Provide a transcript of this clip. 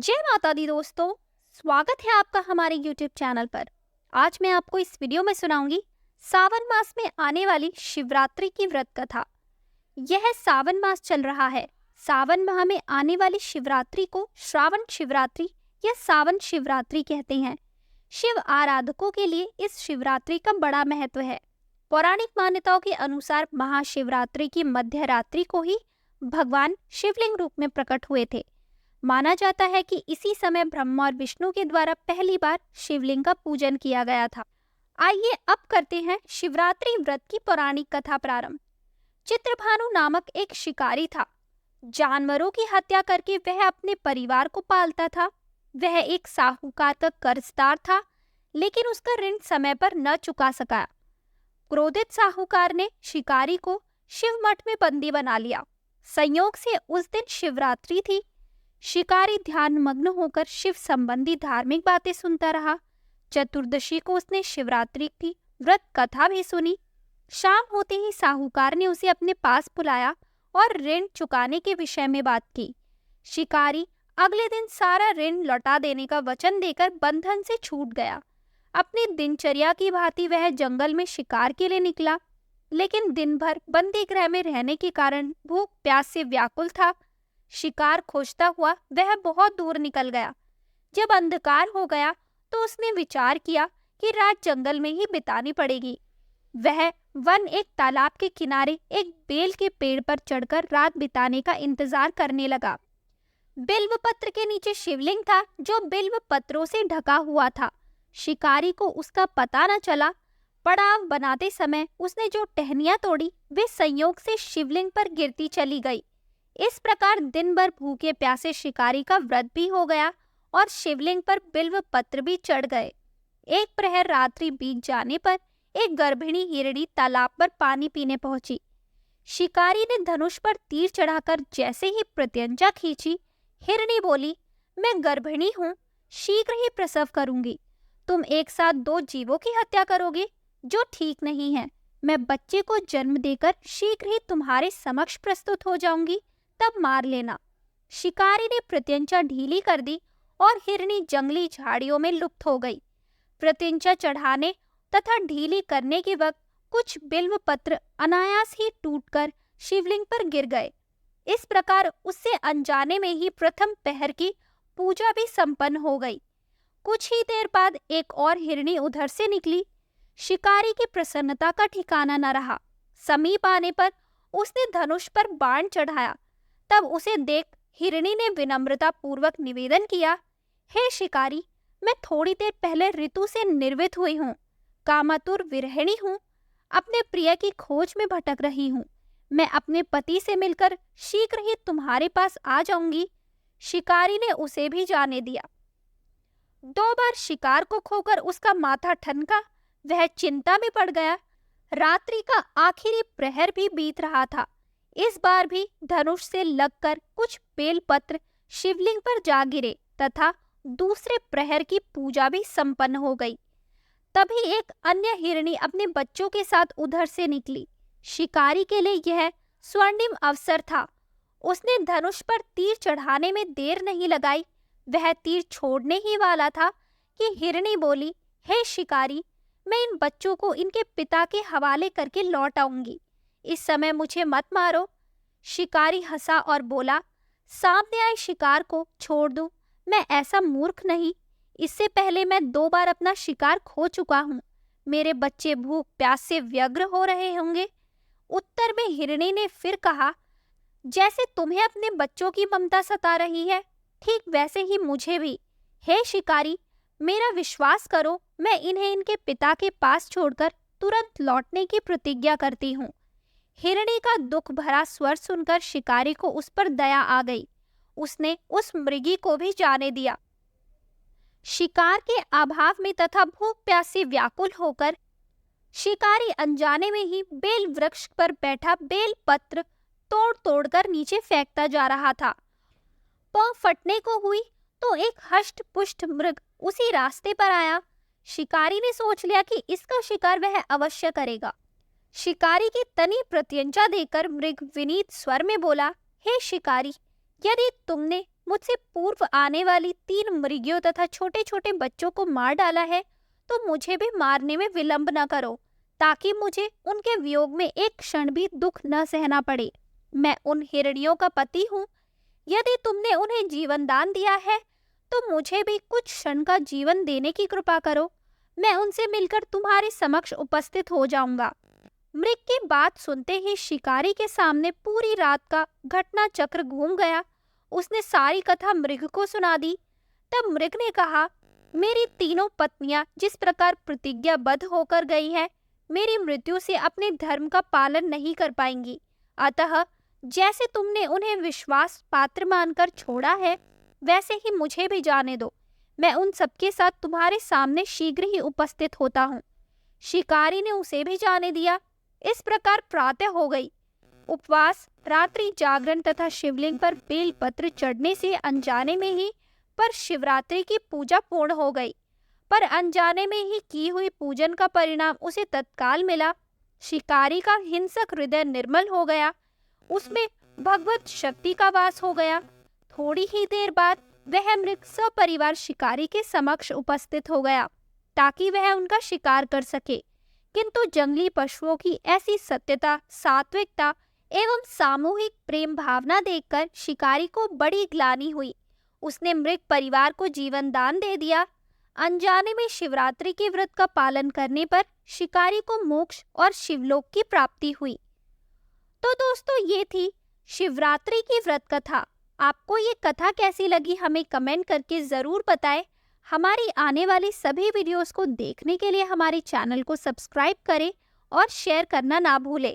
जय माता दी दोस्तों, स्वागत है आपका हमारे YouTube चैनल पर। आज मैं आपको इस वीडियो में सुनाऊंगी सावन मास में आने वाली शिवरात्रि की व्रत कथा। यह सावन मास चल रहा है। सावन माह में आने वाली शिवरात्रि को श्रावण शिवरात्रि या सावन शिवरात्रि कहते हैं। शिव आराधकों के लिए इस शिवरात्रि का बड़ा महत्व है। पौराणिक मान्यताओं के अनुसार महाशिवरात्रि की मध्य रात्रि को ही भगवान शिवलिंग रूप में प्रकट हुए थे। माना जाता है कि इसी समय ब्रह्मा और विष्णु के द्वारा पहली बार शिवलिंग का पूजन किया गया था। आइए अब करते हैं शिवरात्रि व्रत की पौराणिक कथा प्रारंभ। चित्रभानु नामक एक शिकारी था। जानवरों की हत्या करके वह अपने परिवार को पालता था। वह एक साहूकार का कर्जदार था, लेकिन उसका ऋण समय पर न चुका सका। क्रोधित साहूकार ने शिकारी को शिव मठ में बंदी बना लिया। संयोग से उस दिन शिवरात्रि थी। शिकारी ध्यान मग्न होकर शिव संबंधी धार्मिक बातें सुनता रहा। चतुर्दशी को उसने शिवरात्रि की व्रत कथा भी सुनी। शाम होते ही साहूकार ने उसे अपने पास बुलाया और ऋण चुकाने के विषय में बात की। शिकारी अगले दिन सारा ऋण लौटा देने का वचन देकर बंधन से छूट गया। अपनी दिनचर्या की भांति वह जंगल में शिकार के लिए निकला, लेकिन दिन भर बंदी गृह में रहने के कारण भूख प्यास से व्याकुल था। शिकार खोजता हुआ वह बहुत दूर निकल गया। जब अंधकार हो गया तो उसने विचार किया कि रात जंगल में ही बितानी पड़ेगी। वह वन एक तालाब के किनारे एक बेल के पेड़ पर चढ़कर रात बिताने का इंतजार करने लगा। बिल्व पत्र के नीचे शिवलिंग था, जो बिल्व पत्रों से ढका हुआ था। शिकारी को उसका पता न चला। पड़ाव बनाते समय उसने जो टहनियां तोड़ी वे संयोग से शिवलिंग पर गिरती चली गई। इस प्रकार दिन भर भूखे प्यासे शिकारी का व्रत भी हो गया और शिवलिंग पर बिल्व पत्र भी चढ़ गए। एक प्रहर रात्रि बीत जाने पर एक गर्भिणी हिरणी तालाब पर पानी पीने पहुंची। शिकारी ने धनुष पर तीर चढ़ाकर जैसे ही प्रत्यंचा खींची, हिरणी बोली, मैं गर्भिणी हूँ, शीघ्र ही प्रसव करूंगी। तुम एक साथ दो जीवों की हत्या करोगे, जो ठीक नहीं है। मैं बच्चे को जन्म देकर शीघ्र ही तुम्हारे समक्ष प्रस्तुत हो जाऊंगी, तब मार लेना। शिकारी ने प्रत्यंचा ढीली कर दी और हिरणी जंगली झाड़ियों में लुप्त हो गई। प्रत्यंचा चढ़ाने तथा ढीली करने के वक्त कुछ बिल्व पत्र अनायास ही टूटकर शिवलिंग पर गिर गए। इस प्रकार उससे अनजाने में ही प्रथम पहर की पूजा भी संपन्न हो गई। कुछ ही देर बाद एक और हिरणी उधर से निकली। शिकारी की प्रसन्नता का ठिकाना न रहा। समीप आने पर उसने धनुष पर बाण चढ़ाया। तब उसे देख हिरणी ने विनम्रता पूर्वक निवेदन किया, हे शिकारी, मैं थोड़ी देर पहले ऋतु से निर्वित हुई हूँ, कामातुर विरहिणी हूँ, अपने प्रिय की खोज में भटक रही हूँ। मैं अपने पति से मिलकर शीघ्र ही तुम्हारे पास आ जाऊंगी। शिकारी ने उसे भी जाने दिया। 2 बार शिकार को खोकर उसका माथा ठनका। वह चिंता में पड़ गया। रात्रि का आखिरी प्रहर भी बीत रहा था। इस बार भी धनुष से लगकर कुछ बेलपत्र शिवलिंग पर जा गिरे तथा दूसरे प्रहर की पूजा भी संपन्न हो गई। तभी एक अन्य हिरणी अपने बच्चों के साथ उधर से निकली। शिकारी के लिए यह स्वर्णिम अवसर था। उसने धनुष पर तीर चढ़ाने में देर नहीं लगाई। वह तीर छोड़ने ही वाला था कि हिरणी बोली, हे शिकारी, मैं इन बच्चों को इनके पिता के हवाले करके लौट आऊंगी। इस समय मुझे मत मारो। शिकारी हंसा और बोला, सामने आए शिकार को छोड़ दूं? मैं ऐसा मूर्ख नहीं। इससे पहले मैं 2 बार अपना शिकार खो चुका हूँ। मेरे बच्चे भूख प्यास से व्यग्र हो रहे होंगे। उत्तर में हिरणी ने फिर कहा, जैसे तुम्हें अपने बच्चों की ममता सता रही है, ठीक वैसे ही मुझे भी। हे शिकारी, मेरा विश्वास करो, मैं इन्हें इनके पिता के पास छोड़कर तुरंत लौटने की प्रतिज्ञा करती हूँ। हिरणी का दुख भरा स्वर सुनकर शिकारी को उस पर दया आ गई। उसने उस मृगी को भी जाने दिया। शिकार के अभाव में तथा भूख प्यास से व्याकुल होकर शिकारी अनजाने में ही बेल वृक्ष पर बैठा बेल पत्र तोड़ तोड़कर नीचे फेंकता जा रहा था। पांव फटने को हुई तो एक हष्ट पुष्ट मृग उसी रास्ते पर आया। शिकारी ने सोच लिया कि इसका शिकार वह अवश्य करेगा। शिकारी की तनी प्रत्यंचा देकर मृग विनीत स्वर में बोला, हे शिकारी, यदि तुमने मुझसे पूर्व आने वाली 3 मृगियों तथा छोटे छोटे बच्चों को मार डाला है, तो मुझे भी मारने में विलंब न करो, ताकि मुझे उनके वियोग में एक क्षण भी दुख न सहना पड़े। मैं उन हिरणियों का पति हूँ। यदि तुमने उन्हें जीवन दान दिया है, तो मुझे भी कुछ क्षण का जीवन देने की कृपा करो। मैं उनसे मिलकर तुम्हारे समक्ष उपस्थित हो जाऊंगा। मृग की बात सुनते ही शिकारी के सामने पूरी रात का घटना चक्र घूम गया। उसने सारी कथा मृग को सुना दी। तब मृग ने कहा, मेरी तीनों पत्नियां जिस प्रकार प्रतिज्ञाबद्ध होकर गई हैं, मेरी मृत्यु से अपने धर्म का पालन नहीं कर पाएंगी। अतः जैसे तुमने उन्हें विश्वास पात्र मानकर छोड़ा है, वैसे ही मुझे भी जाने दो। मैं उन सबके साथ तुम्हारे सामने शीघ्र ही उपस्थित होता हूँ। शिकारी ने उसे भी जाने दिया। इस प्रकार प्रातः हो गई। उपवास, रात्रि जागरण तथा शिवलिंग पर बेल पत्र चढ़ने से अनजाने में ही पर शिवरात्रि की पूजा पूर्ण हो गई। पर अनजाने में ही की हुई पूजन का परिणाम उसे तत्काल मिला। शिकारी का हिंसक हृदय निर्मल हो गया। उसमें भगवत शक्ति का वास हो गया। थोड़ी ही देर बाद वह मृग सपरिवार शिकारी के समक्ष उपस्थित हो गया, ताकि वह उनका शिकार कर सके। किंतु जंगली पशुओं की ऐसी सत्यता, सात्विकता एवं सामूहिक प्रेम भावना देखकर शिकारी को बड़ी ग्लानि हुई। उसने मृग परिवार को जीवन दान दे दिया। अनजाने में शिवरात्रि के व्रत का पालन करने पर शिकारी को मोक्ष और शिवलोक की प्राप्ति हुई। तो दोस्तों, ये थी शिवरात्रि की व्रत कथा। आपको ये कथा कैसी लगी हमें कमेंट करके ज़रूर बताएं। हमारी आने वाली सभी वीडियोस को देखने के लिए हमारे चैनल को सब्सक्राइब करें और शेयर करना ना भूलें।